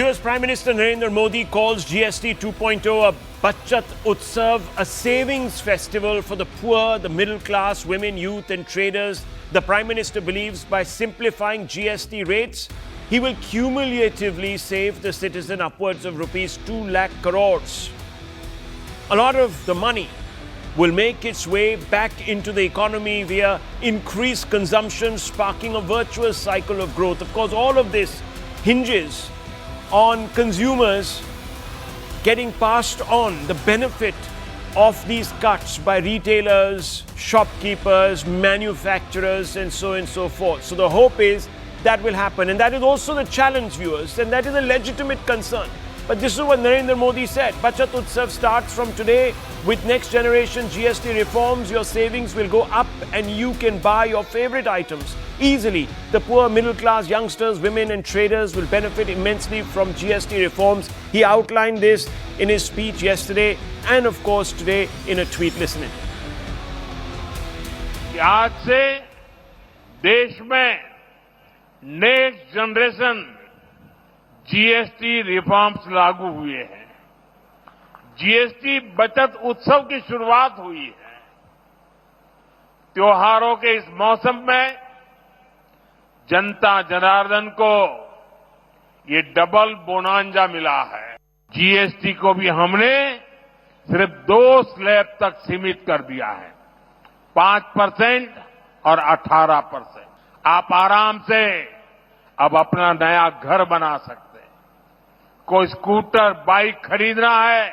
Viewers, Prime Minister Narendra Modi calls GST 2.0 a Bachat Utsav, a savings festival for the poor, the middle class, women, youth and traders. The Prime Minister believes by simplifying GST rates, he will cumulatively save the citizen upwards of rupees 2 lakh crores. A lot of the money will make its way back into the economy via increased consumption, sparking a virtuous cycle of growth. Of course, all of this hinges on consumers getting passed on the benefit of these cuts by retailers, shopkeepers, manufacturers, and so on and so forth. So the hope is that will happen. And that is also the challenge, viewers, and that is a legitimate concern. But this is what Narendra Modi said. Bachat Utsav starts from today with next generation GST reforms. Your savings will go up and you can buy your favorite items easily. The poor, middle class, youngsters, women and traders will benefit immensely from GST reforms. He outlined this in his speech yesterday and of course today in a tweet. Listen in. आज से देश में next generation GST reforms लागू हुए हैं। GST बचत उत्सव की शुरुआत हुई है। त्योहारों के इस मौसम में जनता जनार्दन को ये डबल बोनांजा मिला है। जीएसटी को भी हमने सिर्फ 2 स्लैब तक सीमित कर दिया है, 5% और 18%। आप आराम से अब अपना नया घर बना सकते हैं। कोई स्कूटर, बाइक खरीदना है,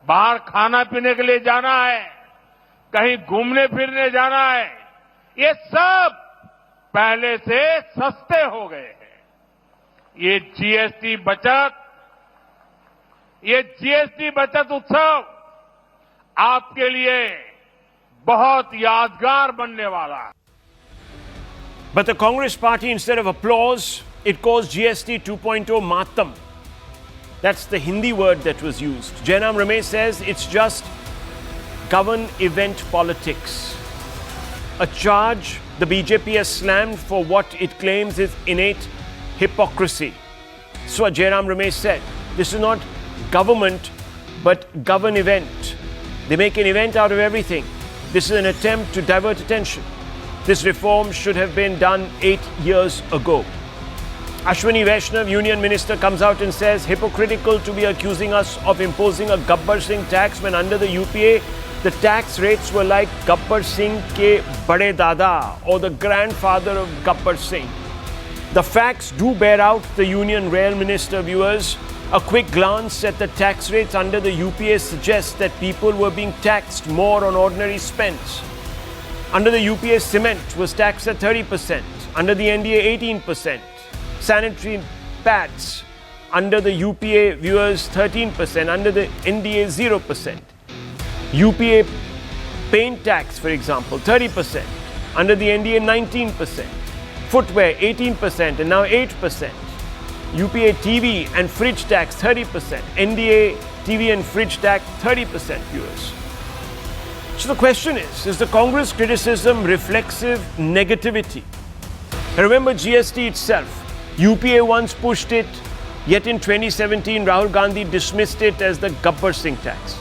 बाहर खाना पीने के लिए जाना है, कहीं घूमने फिरने जाना है, ये सब पहले से सस्ते हो गए हैं। ये जीएसटी बचत उत्सव आपके लिए बहुत यादगार बनने वाला है। But the Congress party, instead of applause, it calls GST 2.0 Maatam. That's the Hindi word that was used. Jainam Ramesh says it's just govern event politics. A charge the BJP has slammed for what it claims is innate hypocrisy. So Jainam Ramesh said, this is not government, but govern event. They make an event out of everything. This is an attempt to divert attention. This reform should have been done 8 years ago. Ashwini Vaishnav, Union Minister, comes out and says, hypocritical to be accusing us of imposing a Gabbar Singh tax when under the UPA, the tax rates were like Gabbar Singh ke Bade Dada or the grandfather of Gabbar Singh. The facts do bear out the Union Rail Minister, viewers. A quick glance at the tax rates under the UPA suggests that people were being taxed more on ordinary spends. Under the UPA, cement was taxed at 30%. Under the I.N.D.A, 18%. Sanitary pads under the UPA, viewers, 13%. Under the I.N.D.A, 0%. UPA paint tax, for example, 30%. Under the I.N.D.A, 19%. Footwear, 18%, and now 8%. UPA TV and fridge tax, 30%. I.N.D.A TV and fridge tax, 30%, viewers. So the question is the Congress criticism reflexive negativity? Remember GST itself. UPA once pushed it, yet in 2017, Rahul Gandhi dismissed it as the Gabbar Singh tax.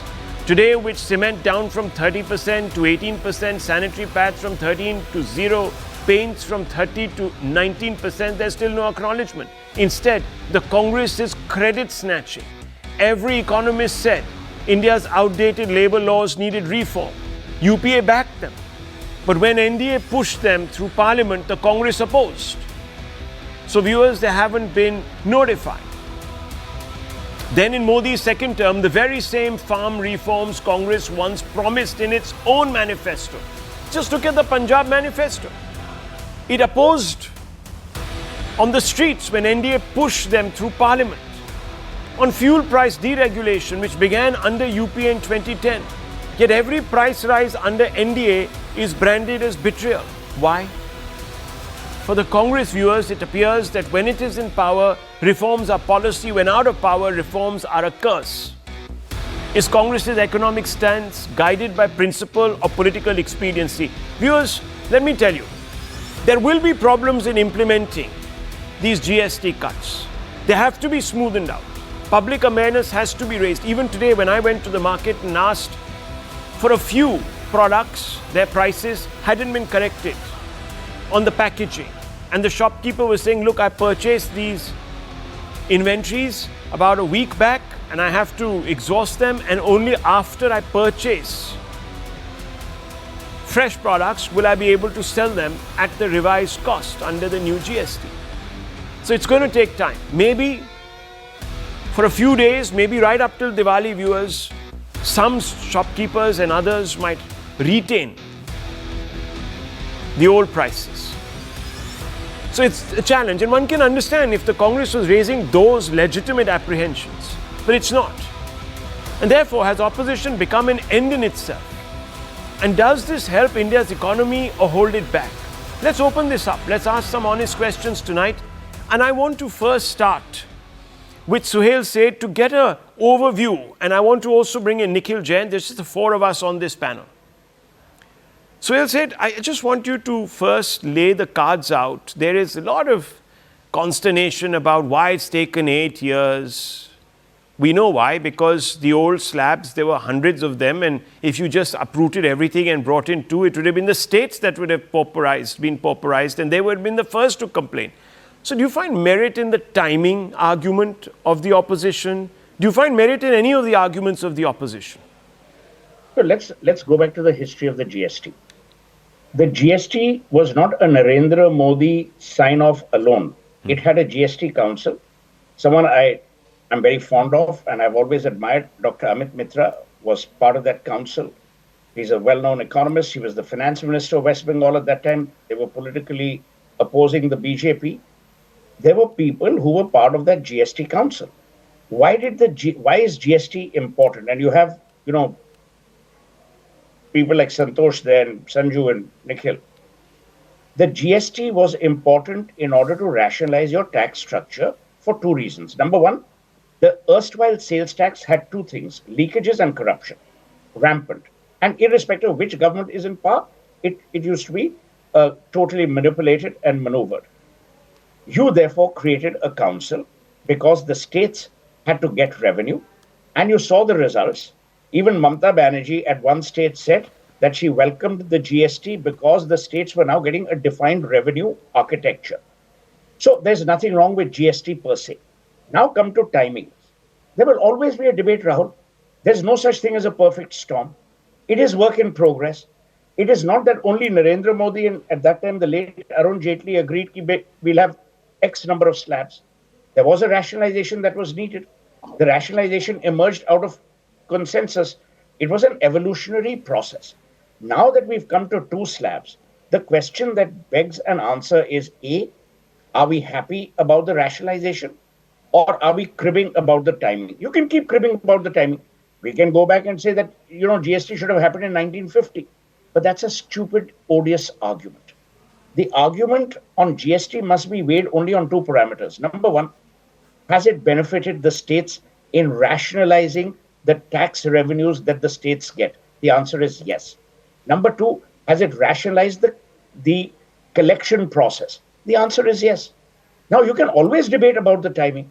Today, with cement down from 30% to 18%, sanitary pads from 13 to 0, paints from 30 to 19%, there's still no acknowledgement. Instead, the Congress is credit snatching. Every economist said India's outdated labor laws needed reform. UPA backed them. But when I.N.D.A pushed them through Parliament, the Congress opposed. So viewers, they haven't been notified. Then in Modi's second term, the very same farm reforms Congress once promised in its own manifesto. Just look at the Punjab manifesto. It opposed on the streets when I.N.D.A pushed them through Parliament. On fuel price deregulation, which began under UPA in 2010. Yet every price rise under I.N.D.A is branded as betrayal. Why? For the Congress, viewers, it appears that when it is in power, reforms are policy. When out of power, reforms are a curse. Is Congress's economic stance guided by principle or political expediency? Viewers, let me tell you, there will be problems in implementing these GST cuts. They have to be smoothened out. Public awareness has to be raised. Even today, when I went to the market and asked for a few products, their prices hadn't been corrected on the packaging. And the shopkeeper was saying, look, I purchased these inventories about a week back and I have to exhaust them, and only after I purchase fresh products will I be able to sell them at the revised cost under the new GST. So it's going to take time. Maybe for a few days, maybe right up till Diwali, viewers, some shopkeepers and others might retain the old prices. So it's a challenge, and one can understand if the Congress was raising those legitimate apprehensions, but it's not. And therefore, has opposition become an end in itself? And does this help India's economy or hold it back? Let's open this up. Let's ask some honest questions tonight. And I want to first start with Suhail Seth to get an overview. And I want to also bring in Nikhil Jain. This is the four of us on this panel. Suhail Seth, I just want you to first lay the cards out. There is a lot of consternation about why it's taken 8 years. We know why, because the old slabs, there were hundreds of them, and if you just uprooted everything and brought in two, it would have been the states that would have been pauperized, and they would have been the first to complain. So do you find merit in the timing argument of the opposition? Do you find merit in any of the arguments of the opposition? So let's go back to the history of the GST. The GST was not a Narendra Modi sign-off alone. It had a GST council. Someone I'm very fond of and I've always admired, Dr. Amit Mitra, was part of that council. He's a well-known economist. He was the finance minister of West Bengal at that time. They were politically opposing the BJP. There were people who were part of that GST council. Why is GST important? And you have, people like Santosh there, and Sanju and Nikhil. The GST was important in order to rationalize your tax structure for two reasons. Number one, the erstwhile sales tax had two things: leakages and corruption, rampant. And irrespective of which government is in power, it used to be totally manipulated and maneuvered. You therefore created a council because the states had to get revenue, and you saw the results. Even Mamata Banerjee at one stage said that she welcomed the GST because the states were now getting a defined revenue architecture. So there's nothing wrong with GST per se. Now come to timing. There will always be a debate, Rahul. There's no such thing as a perfect storm. It is work in progress. It is not that only Narendra Modi and at that time the late Arun Jaitley agreed that we'll have X number of slabs. There was a rationalization that was needed. The rationalization emerged out of consensus. It was an evolutionary process. Now that we've come to 2 slabs, the question that begs an answer is A, are we happy about the rationalization, or are we cribbing about the timing? You can keep cribbing about the timing. We can go back and say that, GST should have happened in 1950. But that's a stupid, odious argument. The argument on GST must be weighed only on 2 parameters. Number one, has it benefited the states in rationalizing the tax revenues that the states get? The answer is yes. Number 2, has it rationalized the collection process? The answer is yes. Now, you can always debate about the timing.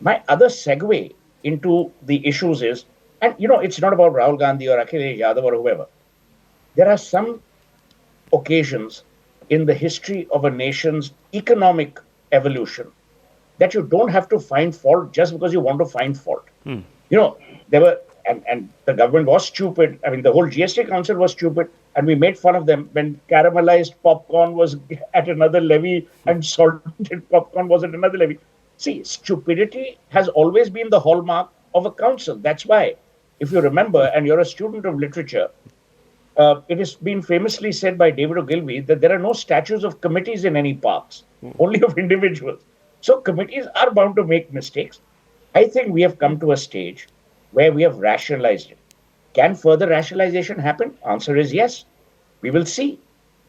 My other segue into the issues is, and it's not about Rahul Gandhi or Akhilesh Yadav or whoever. There are some occasions in the history of a nation's economic evolution that you don't have to find fault just because you want to find fault. There were, and the government was stupid. I mean, the whole GST council was stupid, and we made fun of them when caramelized popcorn was at another levy and salted popcorn was at another levy. See, stupidity has always been the hallmark of a council. That's why, if you remember, and you're a student of literature, it has been famously said by David Ogilvy that there are no statues of committees in any parks, only of individuals. So committees are bound to make mistakes. I think we have come to a stage where we have rationalized it. Can further rationalization happen? Answer is yes. We will see.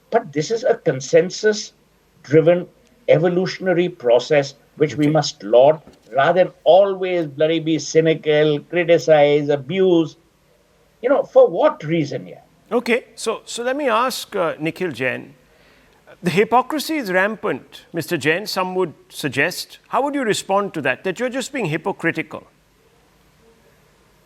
But this is a consensus-driven evolutionary process which we must laud rather than always bloody be cynical, criticize, abuse. For what reason? Yeah. Okay, so let me ask Nikhil Jain. The hypocrisy is rampant, Mr. Jain, some would suggest. How would you respond to that? That you're just being hypocritical?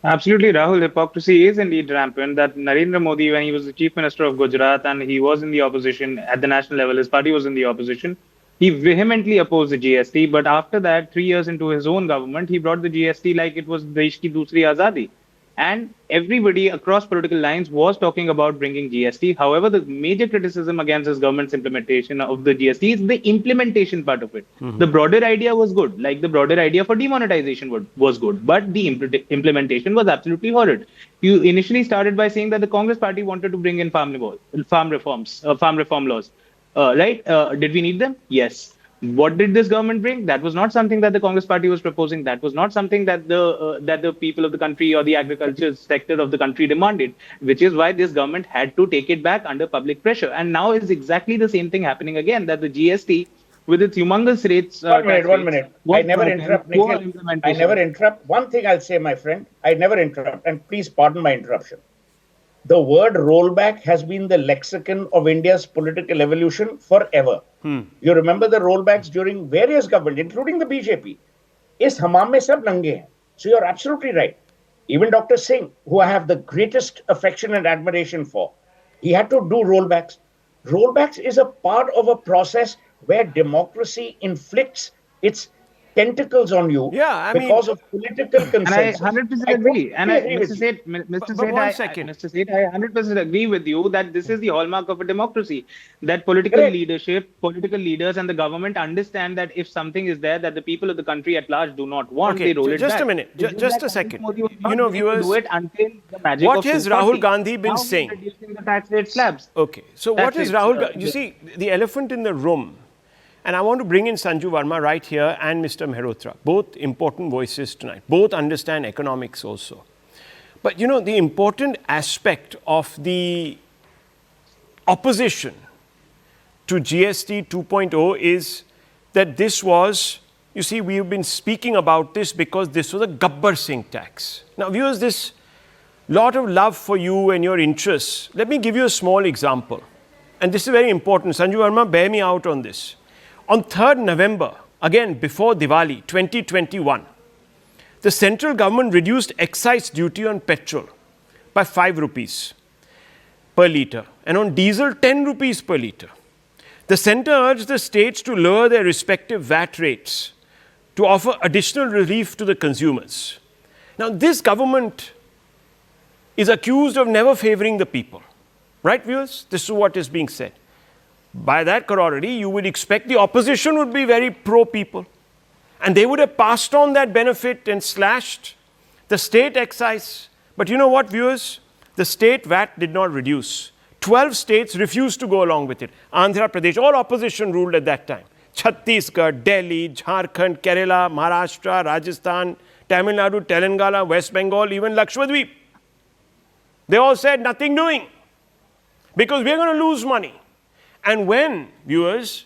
Absolutely, Rahul. Hypocrisy is indeed rampant. That Narendra Modi, when he was the Chief Minister of Gujarat and he was in the opposition at the national level, his party was in the opposition, he vehemently opposed the GST. But after that, 3 years into his own government, he brought the GST like it was Desh ki Dusri Azadi. And everybody across political lines was talking about bringing GST. However, the major criticism against this government's implementation of the GST is the implementation part of it. The broader idea was good, like the broader idea for demonetization was good, but the implementation was absolutely horrid. You initially started by saying that the Congress party wanted to bring in farm reform laws. Right? Did we need them? Yes. What did this government bring? That was not something that the Congress party was proposing. That was not something that the people of the country or the agriculture sector of the country demanded, which is why this government had to take it back under public pressure. And now is exactly the same thing happening again, that the GST, with its humongous rates... One minute. I never interrupt, Nikhil. I never interrupt. One thing I'll say, my friend, I never interrupt. And please pardon my interruption. The word rollback has been the lexicon of India's political evolution forever. You remember the rollbacks during various governments, including the BJP. Is hamam mein sab nange hain. So you're absolutely right. Even Dr. Singh, who I have the greatest affection and admiration for, he had to do rollbacks. Rollbacks is a part of a process where democracy inflicts its tentacles on you because of political consensus. And I 100% agree. And Mr. Seth, I 100% agree with you that this is the hallmark of a democracy. That political leadership, political leaders and the government understand that if something is there that the people of the country at large do not want, they roll it back. Just a minute, just a second. You know, viewers, what has Rahul Gandhi been saying? Reducing the tax rate slabs. Okay, so what is Rahul Gandhi? You see, the elephant in the room. And I want to bring in Sanju Verma right here and Mr. Mehrotra, both important voices tonight. Both understand economics also. But you know, the important aspect of the opposition to GST 2.0 is that this was, you see, we've been speaking about this because this was a Gabbar Singh tax. Now, viewers, this lot of love for you and your interests. Let me give you a small example. And this is very important. Sanju Verma, bear me out on this. On 3rd November, again before Diwali 2021, the central government reduced excise duty on petrol by 5 rupees per litre and on diesel 10 rupees per litre. The centre urged the states to lower their respective VAT rates to offer additional relief to the consumers. Now, this government is accused of never favouring the people. Right, viewers? This is what is being said. By that corollary, you would expect the opposition would be very pro-people. And they would have passed on that benefit and slashed the state excise. But you know what, viewers? The state VAT did not reduce. 12 states refused to go along with it. Andhra Pradesh, all opposition ruled at that time. Chhattisgarh, Delhi, Jharkhand, Kerala, Maharashtra, Rajasthan, Tamil Nadu, Telangana, West Bengal, even Lakshadweep. They all said nothing doing because we're going to lose money. And when, viewers,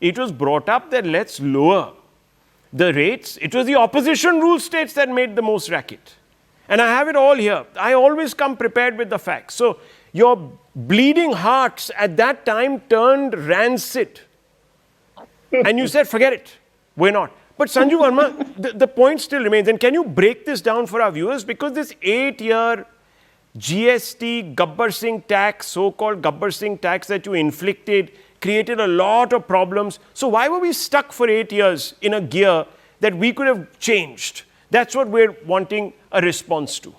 it was brought up that let's lower the rates, it was the opposition rule states that made the most racket. And I have it all here. I always come prepared with the facts. So your bleeding hearts at that time turned rancid. And you said, forget it, we're not. But Sanju Verma, the point still remains. And can you break this down for our viewers? Because this 8-year GST, Gabbar Singh tax, so-called Gabbar Singh tax that you inflicted, created a lot of problems. So why were we stuck for 8 years in a gear that we could have changed? That's what we're wanting a response to.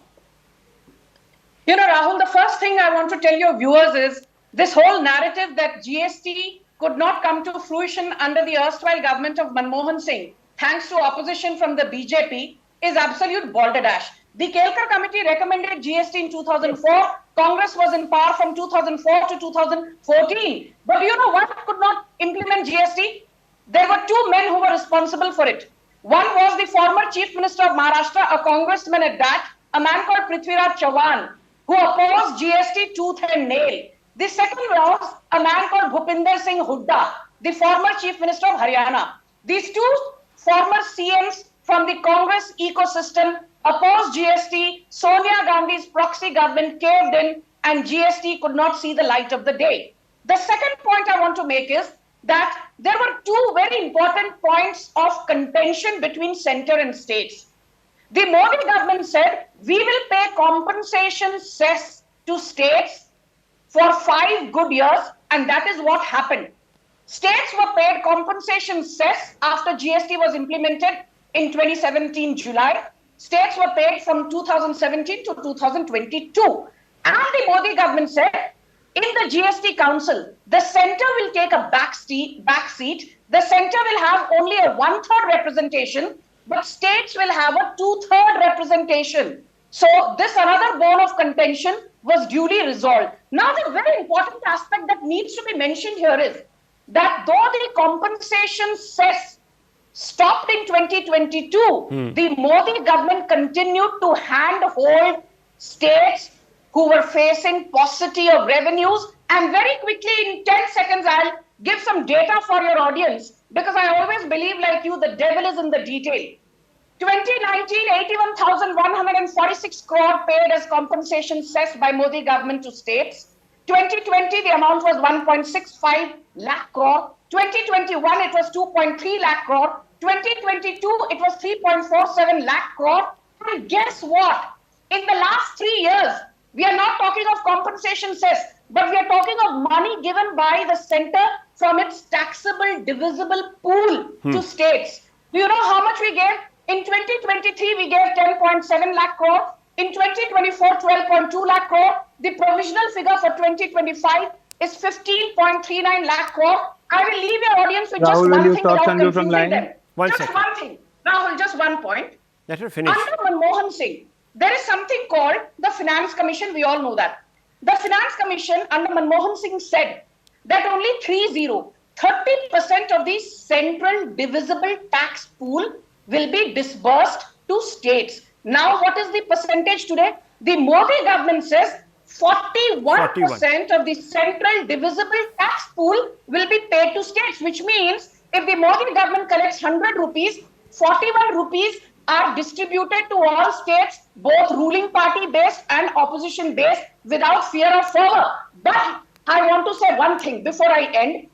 You know, Rahul, the first thing I want to tell your viewers is this whole narrative that GST could not come to fruition under the erstwhile government of Manmohan Singh, thanks to opposition from the BJP, is absolute balderdash. The Kelkar Committee recommended GST in 2004. Congress was in power from 2004 to 2014. But you know what could not implement GST? There were two men who were responsible for it. One was the former Chief Minister of Maharashtra, a congressman at that, a man called Prithviraj Chauhan, who opposed GST tooth and nail. The second was a man called Bhupinder Singh Hooda, the former Chief Minister of Haryana. These two former CMs from the Congress ecosystem opposed GST. Sonia Gandhi's proxy government caved in and GST could not see the light of the day. The second point I want to make is that there were two very important points of contention between center and states. The Modi government said, we will pay compensation cess to states for 5 good years, and that is what happened. States were paid compensation cess after GST was implemented in 2017 July. States were paid from 2017 to 2022. And the Modi government said, in the GST Council, the center will take a back seat. The center will have only a 1/3 representation, but states will have a 2/3 representation. So this another bone of contention was duly resolved. Now, the very important aspect that needs to be mentioned here is that though the compensation cess stopped in 2022, the Modi government continued to handhold states who were facing paucity of revenues. And very quickly, in 10 seconds, I'll give some data for your audience, because I always believe, like you, the devil is in the detail. 2019, 81,146 crore paid as compensation cess by Modi government to states. 2020, the amount was 1.65 lakh crore. 2021, it was 2.3 lakh crore. 2022, it was 3.47 lakh crore. And guess what? In the last 3 years, we are not talking of compensation cess, but we are talking of money given by the center from its taxable divisible pool to states. Do you know how much we gave? In 2023, we gave 10.7 lakh crore. In 2024, 12.2 lakh crore. The provisional figure for 2025 is 15.39 lakh crore. I will leave your audience with just one thing without confusing them. Just one thing. Rahul, just one point. Let her finish. Under Manmohan Singh, there is something called the Finance Commission. We all know that. The Finance Commission under Manmohan Singh said that only 30% of the central divisible tax pool will be disbursed to states. Now, what is the percentage today? The Modi government says 41% of the central divisible tax pool will be paid to states, which means if the Modi government collects 100 rupees, 41 rupees are distributed to all states, both ruling party based and opposition based, without fear of favor. But I want to say one thing before I end.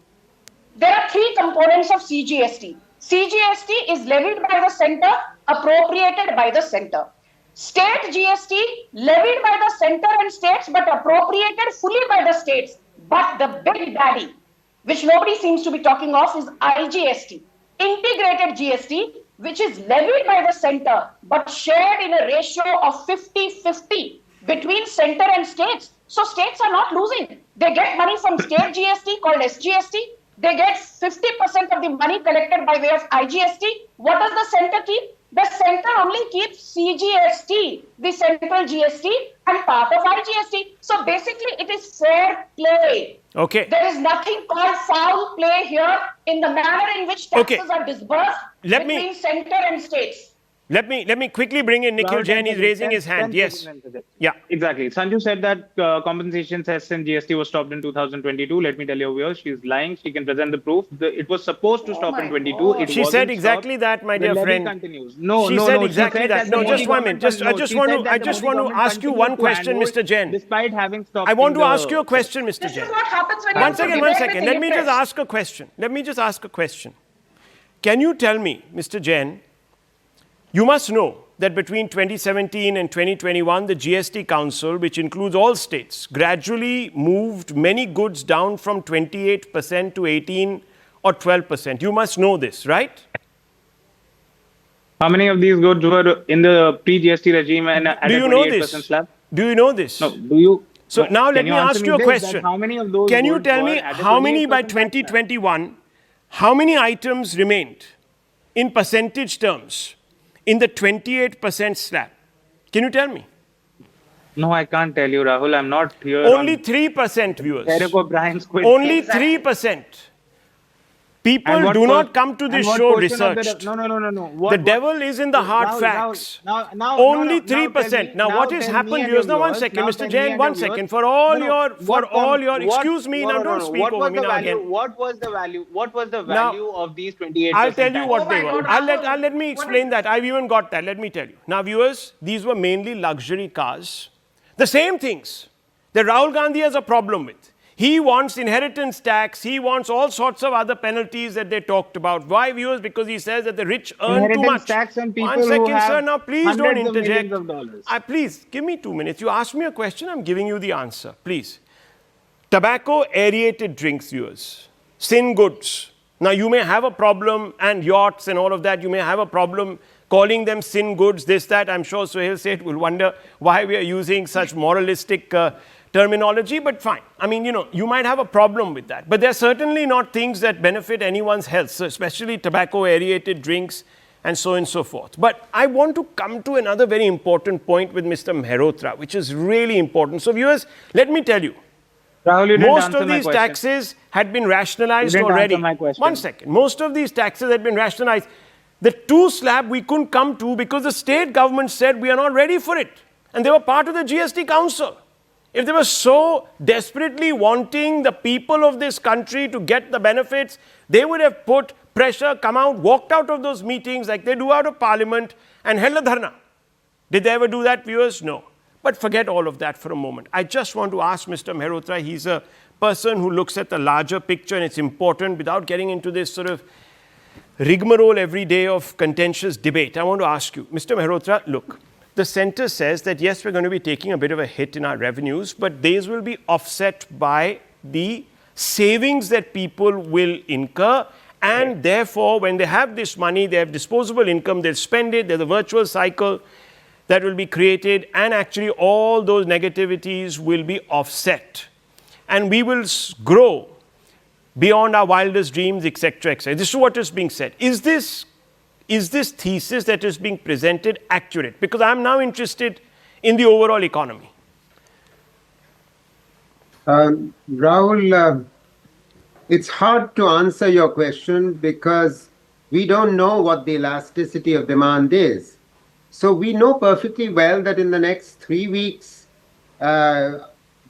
There are 3 components of CGST. CGST is levied by the center, appropriated by the center. State GST levied by the center and states, but appropriated fully by the states. But the big daddy, which nobody seems to be talking of, is IGST, integrated GST, which is levied by the center, but shared in a ratio of 50-50 between center and states. So states are not losing. They get money from state GST called SGST. They get 50% of the money collected by way of IGST. What does the center keep? The center only keeps CGST, the central GST, and part of IGST. So basically, it is fair play. Okay. There is nothing called foul play here in the manner in which taxes are disbursed between center and states. Let me quickly bring in Nikhil Jain. He's raising his hand. Yes. Yeah. Exactly. Sanju said that compensation cess and GST was stopped in 2022. Let me tell you, viewers, she's lying. She can present the proof. It was supposed to stop in 22. She said exactly that, my dear friend. Continues. She said exactly that. No, just 1 minute. I just want to ask you one question, Mr. Jain. Despite having stopped. I want to ask you a question, Mr. Jain. This is what happens when One second. Let me just ask a question. Can you tell me, Mr. Jain, you must know that between 2017 and 2021, the GST Council, which includes all states, gradually moved many goods down from 28% to 18 or 12%. You must know this, right? How many of these goods were in the pre-GST regime and at Do you a 28% slab? Do you know this? No. Do you? So now let me ask you a question. How many of those Can you tell me how many by 2021, how many items remained in percentage terms in the 28% slab? Can you tell me? No, I can't tell you, Rahul. I'm not here. Only 3%, viewers. Only 3%. People do not come to this show researched. No. The devil is in the hard facts. Only 3%. Now, what has happened, viewers? Now, 1 second, Mr. Jain, 1 second. For all your, excuse me, now don't speak over me now again. What was the value? What was the value of these 28%? I'll tell you what they were. Let me explain that. I've even got that. Let me tell you. Now, viewers, these were mainly luxury cars. The same things that Rahul Gandhi has a problem with. He wants inheritance tax. He wants all sorts of other penalties that they talked about. Why, viewers? Because he says that the rich earn too Inheritance much. tax on people 1 second, who have sir. Now, please don't hundreds of interject. millions of dollars. Please, give me 2 minutes. You asked me a question. I'm giving you the answer. Please. Tobacco, aerated drinks, viewers. Sin goods. Now, you may have a problem, and yachts and all of that, you may have a problem calling them sin goods, this, that. I'm sure Suhail Seth will wonder why we are using such moralistic terminology, but fine. I mean, you might have a problem with that. But they're certainly not things that benefit anyone's health, so especially tobacco, aerated drinks, and so on and so forth. But I want to come to another very important point with Mr. Mehrotra, which is really important. So, viewers, let me tell you, Rahul, you didn't most answer of my these question. taxes had been rationalized You didn't already. answer my question. 1 second. Most of these taxes had been rationalized. The 2 slab we couldn't come to because the state government said we are not ready for it. And they were part of the GST Council. If they were so desperately wanting the people of this country to get the benefits, they would have put pressure, come out, walked out of those meetings like they do out of parliament and held a dharna. Did they ever do that, viewers? No. But forget all of that for a moment. I just want to ask Mr. Mehrotra, he's a person who looks at the larger picture and it's important without getting into this sort of rigmarole every day of contentious debate. I want to ask you, Mr. Mehrotra, look, the centre says that yes, we're going to be taking a bit of a hit in our revenues, but these will be offset by the savings that people will incur. And therefore, when they have this money, they have disposable income, they'll spend it, there's a virtual cycle that will be created, and actually all those negativities will be offset. And we will grow beyond our wildest dreams, etc., etc. This is what is being said. Is this thesis that is being presented accurate? Because I'm now interested in the overall economy. Rahul, it's hard to answer your question because we don't know what the elasticity of demand is. So we know perfectly well that in the next 3 weeks,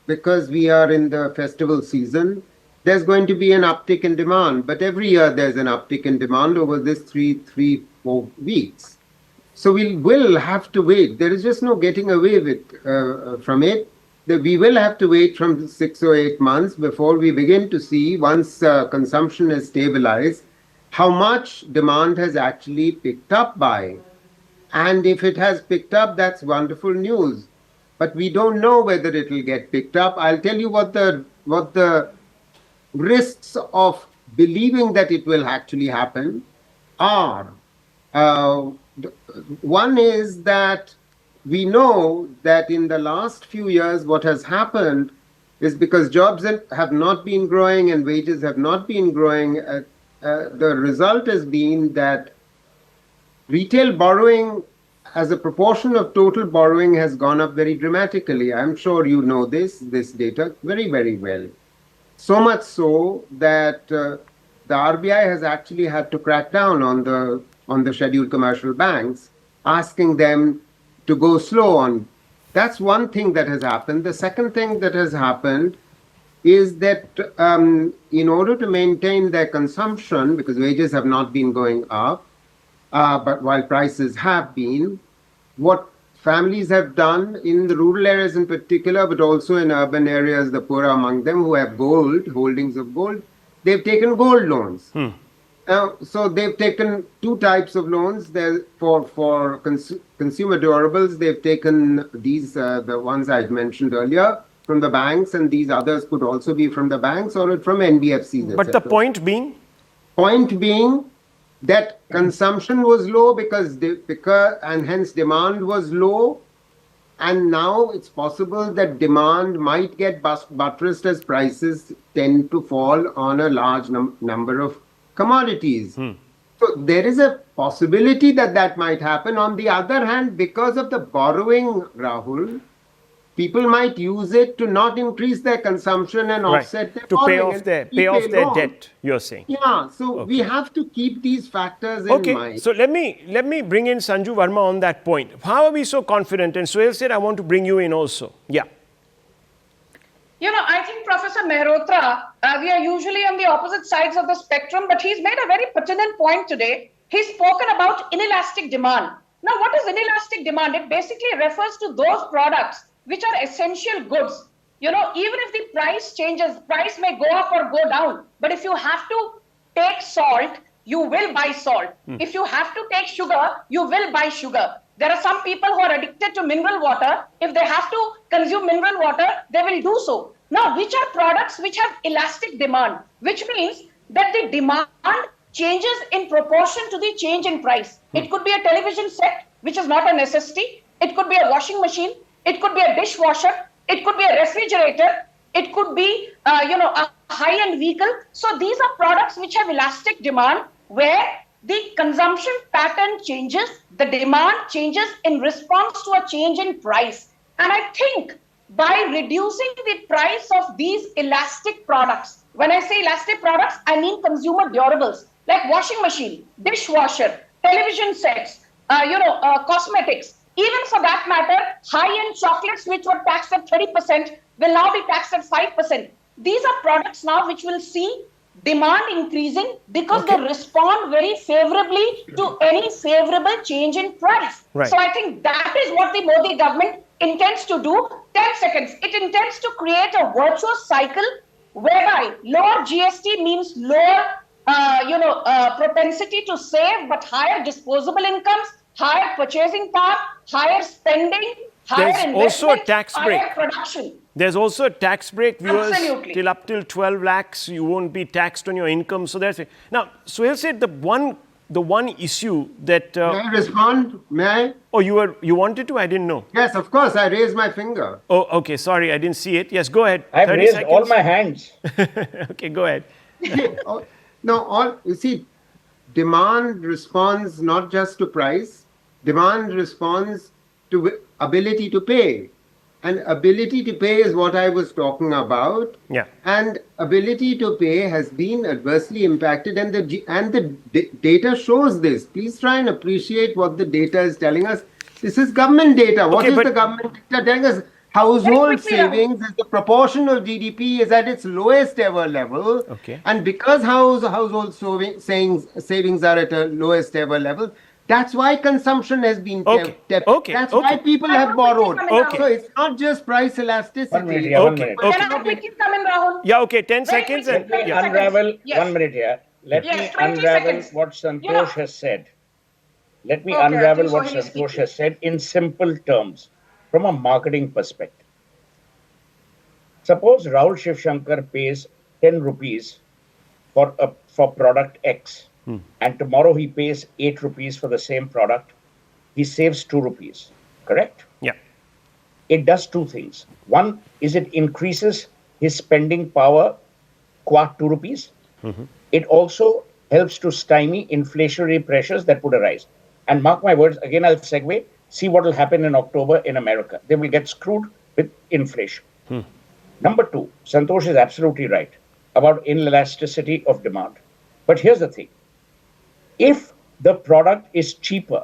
because we are in the festival season, there's going to be an uptick in demand. But every year there's an uptick in demand over this 4 weeks. So we will have to wait. There is just no getting away from it. We will have to wait from 6 or 8 months before we begin to see, once consumption is stabilized, how much demand has actually picked up by. And if it has picked up, that's wonderful news. But we don't know whether it will get picked up. I'll tell you what the risks of believing that it will actually happen are. One is that we know that in the last few years, what has happened is because jobs have not been growing and wages have not been growing, the result has been that retail borrowing as a proportion of total borrowing has gone up very dramatically. I'm sure you know this data very, very well. So much so that the RBI has actually had to crack down on the scheduled commercial banks, asking them to go slow on. That's one thing that has happened. The second thing that has happened is that in order to maintain their consumption, because wages have not been going up, but while prices have been, what families have done in the rural areas in particular, but also in urban areas, the poor among them who have gold, holdings of gold, they've taken gold loans. So they've taken 2 types of loans. For consumer durables, they've taken these, the ones I mentioned earlier, from the banks, and these others could also be from the banks or from NBFCs. But the point being? Point being that consumption was low because and hence demand was low. And now it's possible that demand might get buttressed as prices tend to fall on a large number of commodities. So there is a possibility that might happen. On the other hand, because of the borrowing, Rahul, people might use it to not increase their consumption and offset their borrowing. Pay off their debt, you're saying. Yeah, so we have to keep these factors in mind. So let me bring in Sanju Verma on that point. How are we so confident? And Suhail said, I want to bring you in also. Yeah. I think Professor Mehrotra, we are usually on the opposite sides of the spectrum, but he's made a very pertinent point today. He's spoken about inelastic demand. Now, what is inelastic demand? It basically refers to those products which are essential goods. Even if the price changes, price may go up or go down. But if you have to take salt, you will buy salt. If you have to take sugar, you will buy sugar. There are some people who are addicted to mineral water. If they have to consume mineral water, they will do so. Now, which are products which have elastic demand, which means that the demand changes in proportion to the change in price. It could be a television set, which is not a necessity. It could be a washing machine. It could be a dishwasher. It could be a refrigerator. It could be, a high-end vehicle. So these are products which have elastic demand, where the consumption pattern changes, the demand changes in response to a change in price. And I think by reducing the price of these elastic products, when I say elastic products, I mean consumer durables, like washing machine, dishwasher, television sets, cosmetics. Even for that matter, high-end chocolates which were taxed at 30% will now be taxed at 5%. These are products now which will see demand increasing because they respond very favorably to any favorable change in price. Right. So I think that is what the Modi government intends to do. 10 seconds. It intends to create a virtuous cycle whereby lower GST means lower propensity to save, but higher disposable incomes, higher purchasing power, higher spending, higher There's investment, also a tax break. higher production. There's also a tax break, viewers. Absolutely. Till up till 12 lakhs, you won't be taxed on your income. So that's it. Now, Suhail said the one issue that. May I respond? May I? Oh, you wanted to? I didn't know. Yes, of course. I raised my finger. Oh, okay. Sorry, I didn't see it. Yes, go ahead. I've 30 raised seconds. all my hands. Okay, go ahead. You see, demand responds not just to price. Demand responds to ability to pay. And ability to pay is what I was talking about. Yeah. And ability to pay has been adversely impacted, and the data shows this. Please try and appreciate what the data is telling us. This is government data. What is the government data telling us? Household savings as the proportion of GDP is at its lowest ever level. Okay. And because household savings are at a lowest ever level, that's why consumption has been tepid. That's why people have borrowed. So it's not just price elasticity. 1 minute, 1 minute. Can I quickly come in, Rahul? Yeah, okay, 10 seconds. Let me unravel 1 minute here. Let me 20 unravel seconds. what Santosh has said. Let me unravel what Santosh has said in simple terms from a marketing perspective. Suppose Rahul Shiv Shankar pays 10 rupees for product X, and tomorrow he pays 8 rupees for the same product. He saves 2 rupees, correct? Yeah. It does two things. One is it increases his spending power qua 2 rupees. It also helps to stymie inflationary pressures that would arise. And mark my words, again I'll segue, see what will happen in October in America. They will get screwed with inflation. Number two, Santosh is absolutely right about inelasticity of demand. But here's the thing. If the product is cheaper,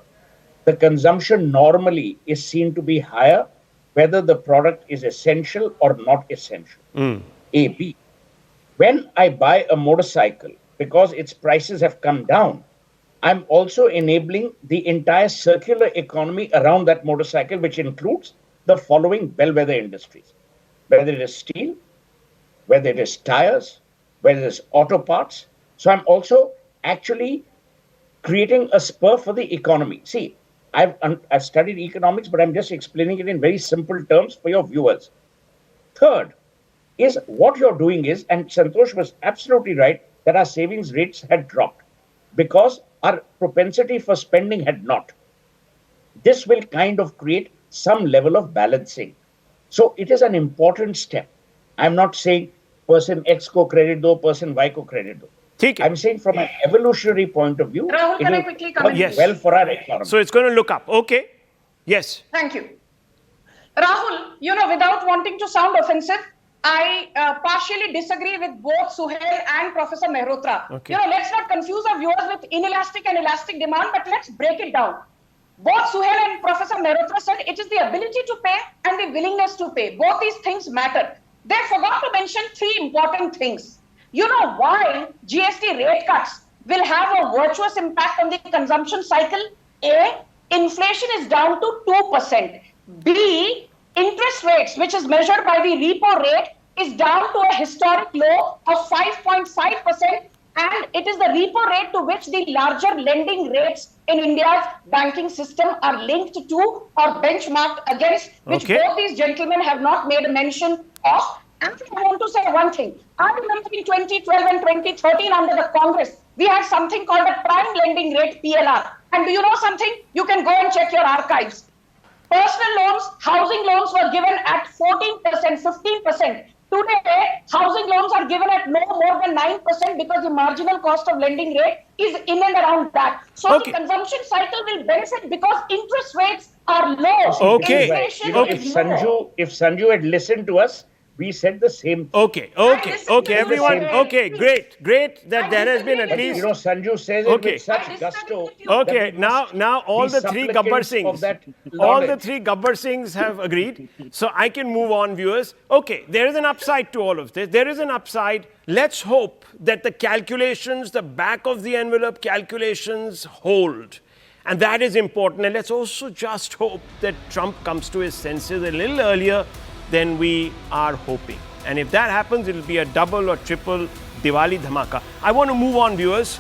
the consumption normally is seen to be higher, whether the product is essential or not essential. A. B. When I buy a motorcycle, because its prices have come down, I'm also enabling the entire circular economy around that motorcycle, which includes the following bellwether industries. Whether it is steel, whether it is tires, whether it is auto parts. So I'm also actually creating a spur for the economy. See, I've studied economics, but I'm just explaining it in very simple terms for your viewers. Third is what you're doing is, and Santosh was absolutely right, that our savings rates had dropped because our propensity for spending had not. This will kind of create some level of balancing. So it is an important step. I'm not saying person X ko credit do, person Y ko credit do. I'm saying from an evolutionary point of view, Rahul, it can I will quickly come in? Yes. well for our economy. So it's going to look up. Okay. Yes. Thank you. Rahul, without wanting to sound offensive, I partially disagree with both Suhail and Professor Mehrotra. Okay. Let's not confuse our viewers with inelastic and elastic demand, but let's break it down. Both Suhail and Professor Mehrotra said it is the ability to pay and the willingness to pay. Both these things matter. They forgot to mention three important things. You know why GST rate cuts will have a virtuous impact on the consumption cycle? A, inflation is down to 2%. B, Interest rates, which is measured by the repo rate, is down to a historic low of 5.5%, and it is the repo rate to which the larger lending rates in India's banking system are linked to or benchmarked against, which both these gentlemen have not made a mention of. And I want to say one thing. I remember in 2012 and 2013 under the Congress, we had something called a prime lending rate, PLR. And do you know something? You can go and check your archives. Personal loans, housing loans were given at 14%, 15%. Today, housing loans are given at no more than 9% because the marginal cost of lending rate is in and around that. So the consumption cycle will benefit because interest rates are low. Inflation is low. If Sanju had listened to us, we said the same thing. Okay, everyone. Okay, great that there has been at least. You know, Sanju says it with such gusto. Okay, now all the three Gabbar Singhs have agreed. So I can move on, viewers. Okay, there is an upside to all of this. There is an upside. Let's hope that the calculations, the back of the envelope calculations hold. And that is important. And let's also just hope that Trump comes to his senses a little earlier than we are hoping. And if that happens, it will be a double or triple Diwali dhamaka. I want to move on, viewers.